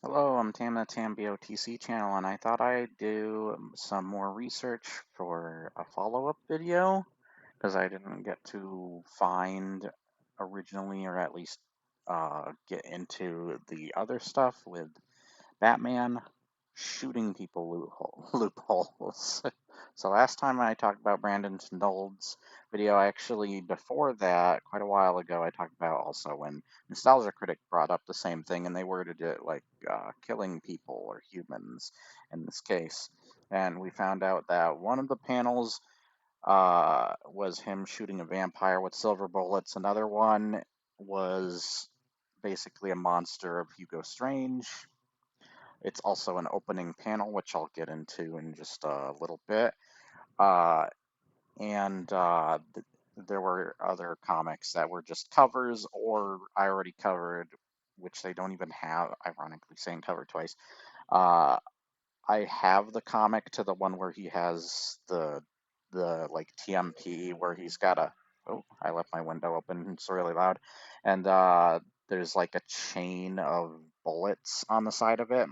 Hello, I'm Tam, the Tam BOTC channel, and I thought I'd do some more research for a follow-up video because I didn't get to find originally, or at least get into the other stuff with Batman shooting people loopholes. So last time I talked about Brandon Knoll's video, before that, quite a while ago, I talked about also when Nostalgia Critic brought up the same thing, and they worded it like killing people or humans in this case. And we found out that one of the panels was him shooting a vampire with silver bullets. Another one was basically a monster of Hugo Strange. It's also an opening panel, which I'll get into in just a little bit. Uh, and there were other comics that were just covers, or I already covered, which they don't even have, ironically saying cover twice. Uh, I have the comic to the one where he has the like TMP where he's got a oh, I left my window open, it's really loud. And there's like a chain of bullets on the side of it.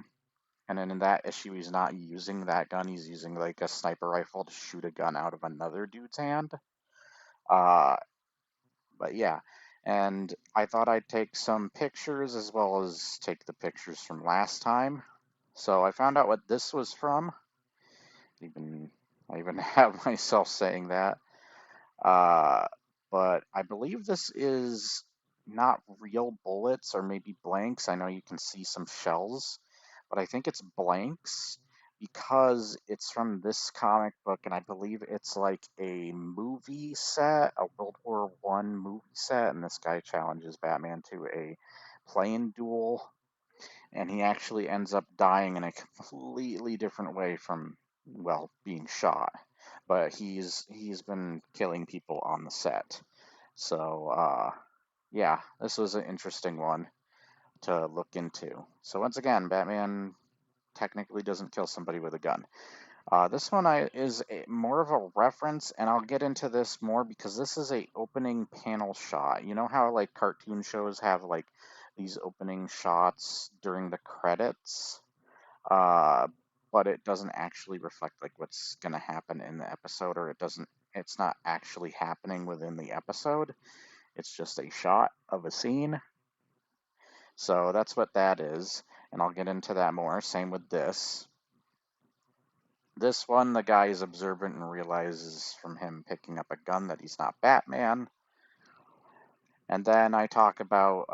And then in that issue, he's not using that gun. He's using like a sniper rifle to shoot a gun out of another dude's hand. Uh, but yeah, and I thought I'd take some pictures as well as take the pictures from last time. So I found out what this was from. Even I even have myself saying that. Uh, but I believe this is not real bullets or maybe blanks. I know you can see some shells, but I think it's blanks because it's from this comic book, and I believe it's like a movie set, a World War I movie set, and this guy challenges Batman to a plane duel, and he actually ends up dying in a completely different way from, well, being shot. But he's been killing people on the set. So yeah, this was an interesting one to look into. So once again, Batman technically doesn't kill somebody with a gun. This one is more of a reference, and I'll get into this more because this is a opening panel shot. You know how like cartoon shows have like these opening shots during the credits, uh, but it doesn't actually reflect like what's gonna happen in the episode, or it's not actually happening within the episode. It's just a shot of a scene. So that's what that is, and I'll get into that more. Same with this. This one, the guy is observant and realizes from him picking up a gun that he's not Batman. And then I talk about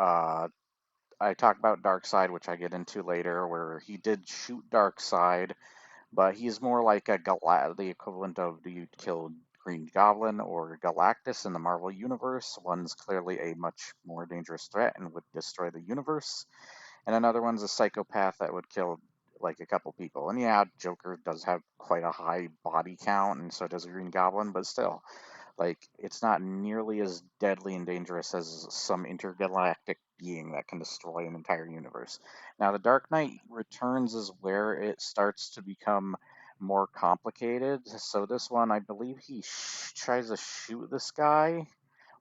Darkseid, which I get into later, where he did shoot Darkseid, but he's more like the equivalent of do you kill Green Goblin or Galactus in the Marvel Universe. One's clearly a much more dangerous threat and would destroy the universe, and another one's a psychopath that would kill like a couple people. And yeah, Joker does have quite a high body count, and so does Green Goblin, but still, like it's not nearly as deadly and dangerous as some intergalactic being that can destroy an entire universe. Now, The Dark Knight Returns is where it starts to become more complicated. So this one, I believe he tries to shoot this guy,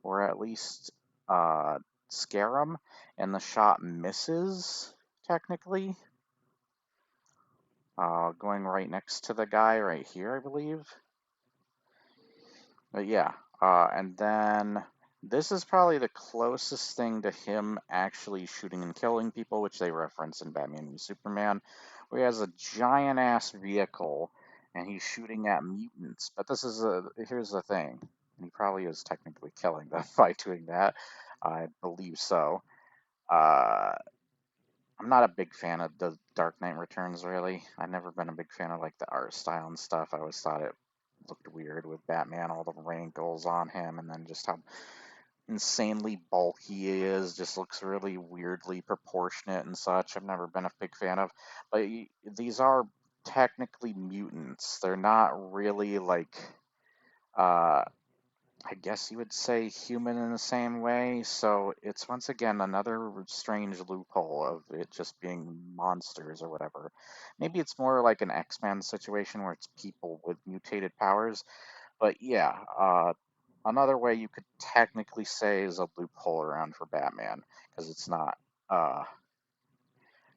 or at least uh, scare him, and the shot misses, technically. Going right next to the guy right here, I believe. But yeah, and then this is probably the closest thing to him actually shooting and killing people, which they reference in Batman v Superman, where he has a giant ass vehicle and he's shooting at mutants. But here's the thing, and he probably is technically killing them by doing that. I believe so. Uh, I'm not a big fan of the Dark Knight Returns, really. I've never been a big fan of like the art style and stuff. I always thought it looked weird with Batman, all the wrinkles on him, and then just how insanely bulky he is. Just looks really weirdly proportionate and such. I've never been a big fan of. But these are technically mutants. They're not really like uh, I guess you would say human in the same way. So it's once again another strange loophole of it just being monsters or whatever. Maybe it's more like an X-Men situation where it's people with mutated powers. But yeah, another way you could technically say is a loophole around for Batman because it's not uh,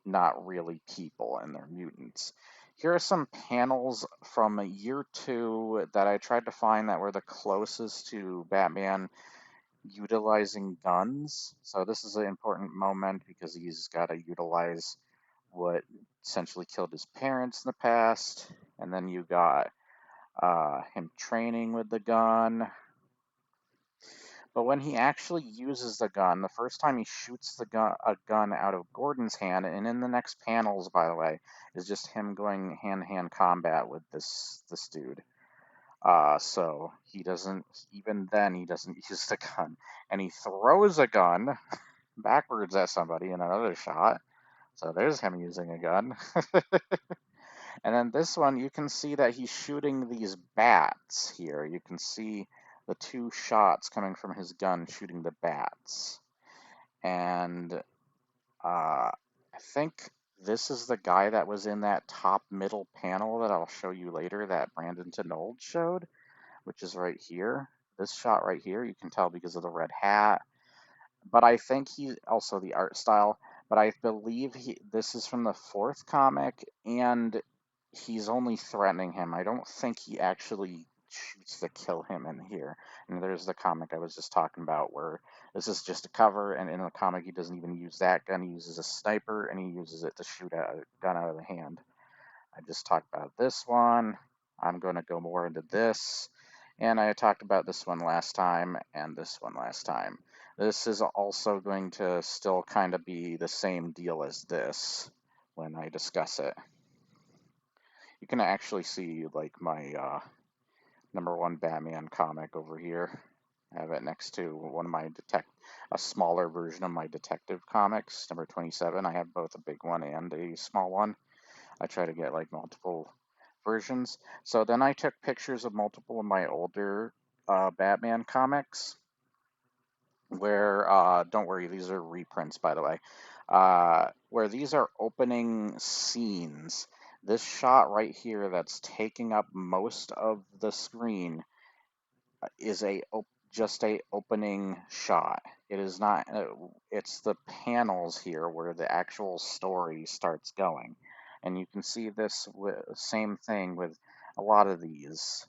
not really people and they're mutants. Here are some panels from year 2 that I tried to find that were the closest to Batman utilizing guns. So this is an important moment because he's got to utilize what essentially killed his parents in the past. And then you got him training with the gun. But when he actually uses the gun, the first time he shoots a gun out of Gordon's hand, and in the next panels, by the way, is just him going hand-to-hand combat with this dude. So he doesn't, even then, he doesn't use the gun. And he throws a gun backwards at somebody in another shot. So there's him using a gun. And then this one, you can see that he's shooting these bats here. You can see the 2 shots coming from his gun shooting the bats. And I think this is the guy that was in that top middle panel that I'll show you later that Brandon Tenold showed, which is right here. This shot right here, you can tell because of the red hat. But I think he also the art style. But I believe this is from the 4th comic, and he's only threatening him. I don't think he actually shoots to kill him in here. And there's the comic I was just talking about where this is just a cover, and in the comic he doesn't even use that gun. He uses a sniper, and he uses it to shoot a gun out of the hand. I just talked about this one. I'm going to go more into this. And I talked about this one last time and this one last time. This is also going to still kind of be the same deal as this when I discuss it. You can actually see like my #1 Batman comic over here. I have it next to one of my a smaller version of my detective comics, number 27. I have both a big one and a small one. I try to get like multiple versions. So then I took pictures of multiple of my older Batman comics where, don't worry, these are reprints, by the way, where these are opening scenes. This shot right here that's taking up most of the screen is just a opening shot. It is not. It's the panels here where the actual story starts going, and you can see this same thing with a lot of these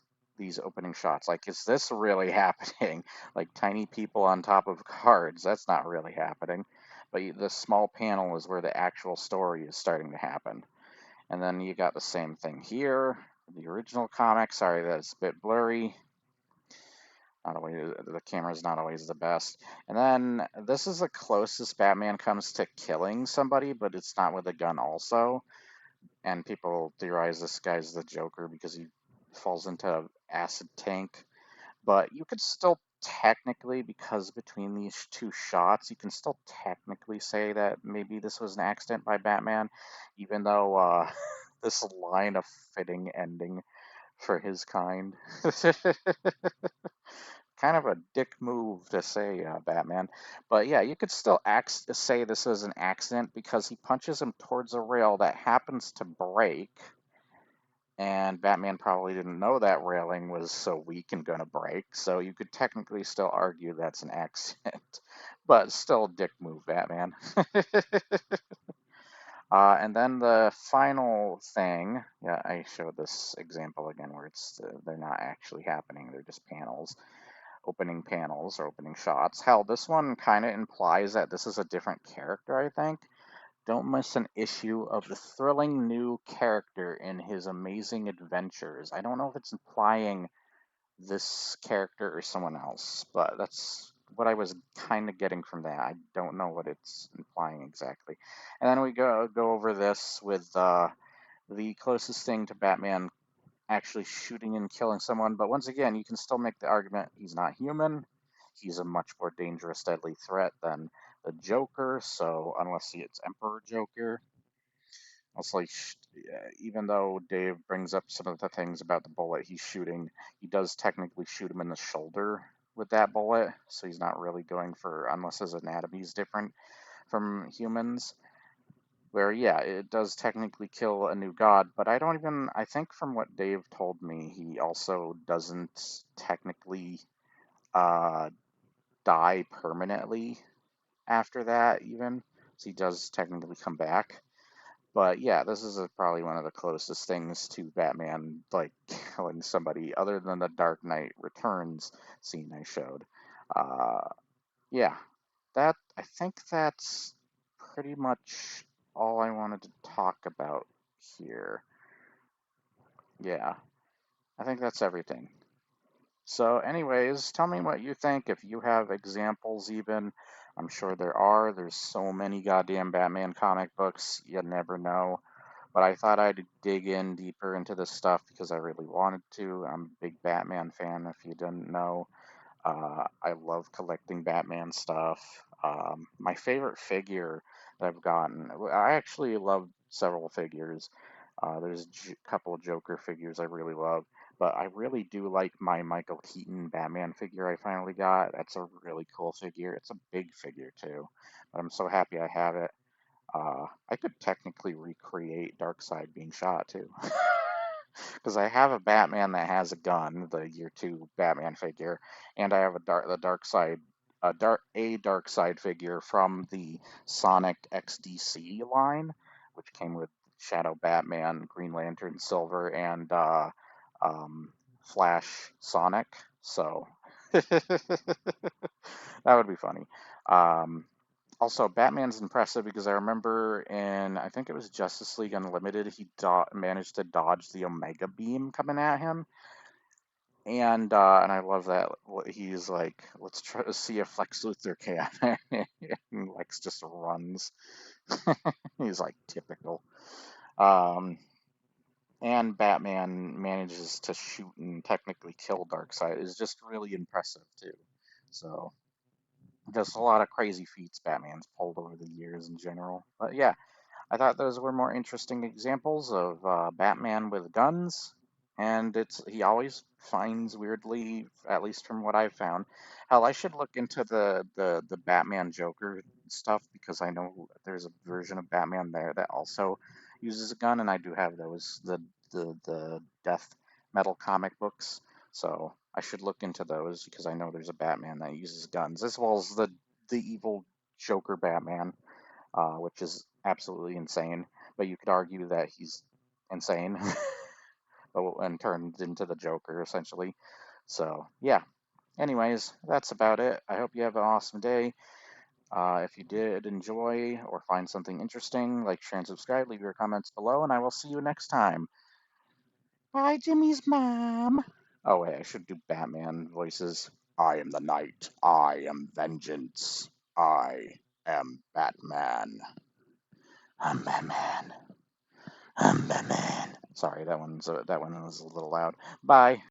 opening shots. Like, is this really happening? Like tiny people on top of cards. That's not really happening. But the small panel is where the actual story is starting to happen. And then you got the same thing here. The original comic. Sorry, that's a bit blurry. Not always, the camera's not always the best. And then this is the closest Batman comes to killing somebody, but it's not with a gun also. And people theorize this guy's the Joker because he falls into an acid tank. But you could still technically, because between these 2 shots, you can still technically say that maybe this was an accident by Batman, even though this line of fitting ending for his kind. Kind of a dick move to say, Batman. But yeah, you could still say this is an accident because he punches him towards a rail that happens to break, and Batman probably didn't know that railing was so weak and gonna break, so you could technically still argue that's an accident. But still, dick move, Batman. And then the final thing, yeah, I showed this example again where they're not actually happening, they're just panels. Opening panels or opening shots. Hell, this one kind of implies that this is a different character, I think. Don't miss an issue of the thrilling new character in his amazing adventures. I don't know if it's implying this character or someone else, but that's what I was kind of getting from that. I don't know what it's implying exactly. And then we go over this with the closest thing to Batman actually shooting and killing someone. But once again, you can still make the argument he's not human. He's a much more dangerous, deadly threat than the Joker. So unless it's Emperor Joker, also even though Dave brings up some of the things about the bullet he's shooting, he does technically shoot him in the shoulder with that bullet. So he's not really going for, unless his anatomy is different from humans, where yeah, it does technically kill a new god, but I think from what Dave told me, he also doesn't technically uh, die permanently after that even. So he does technically come back. But yeah, this is probably one of the closest things to Batman, like killing somebody, other than the Dark Knight Returns scene I showed. Uh, yeah, I think that's pretty much all I wanted to talk about here. Yeah, I think that's everything. So, anyways, tell me what you think. If you have examples, even. I'm sure there are. There's so many goddamn Batman comic books, you never know. But I thought I'd dig in deeper into this stuff because I really wanted to. I'm a big Batman fan, if you didn't know. I love collecting Batman stuff. My favorite figure that I've gotten, I actually love several figures. There's a couple of Joker figures I really love, but I really do like my Michael Keaton Batman figure I finally got. That's a really cool figure. It's a big figure too, but I'm so happy I have it. I could technically recreate Darkseid being shot too. Because I have a Batman that has a gun, the Year Two Batman figure, and I have the Dark Side, a Dark Side figure from the Sonic XDC line, which came with Shadow Batman, Green Lantern, Silver, and um, Flash Sonic. So that would be funny. Um, Also, Batman's impressive because I remember in, I think it was Justice League Unlimited, he managed to dodge the Omega Beam coming at him, and I love that he's like, let's try to see if Lex Luthor can, and Lex just runs. He's like typical. Um, and Batman manages to shoot and technically kill Darkseid is just really impressive too. So, just a lot of crazy feats Batman's pulled over the years in general. But yeah, I thought those were more interesting examples of Batman with guns, and he always finds weirdly, at least from what I've found. Hell, I should look into the Batman Joker stuff because I know there's a version of Batman there that also uses a gun, and I do have those the Death Metal comic books, so I should look into those because I know there's a Batman that uses guns as well as the evil Joker Batman, which is absolutely insane. But you could argue that he's insane and turned into the Joker, essentially. So, yeah. Anyways, that's about it. I hope you have an awesome day. If you did enjoy or find something interesting, like, share, and subscribe, leave your comments below, and I will see you next time. Bye, Jimmy's mom. Oh, wait, I should do Batman voices. I am the night. I am vengeance. I am Batman. I'm Batman. I'm Batman. Sorry, that one was a little loud. Bye.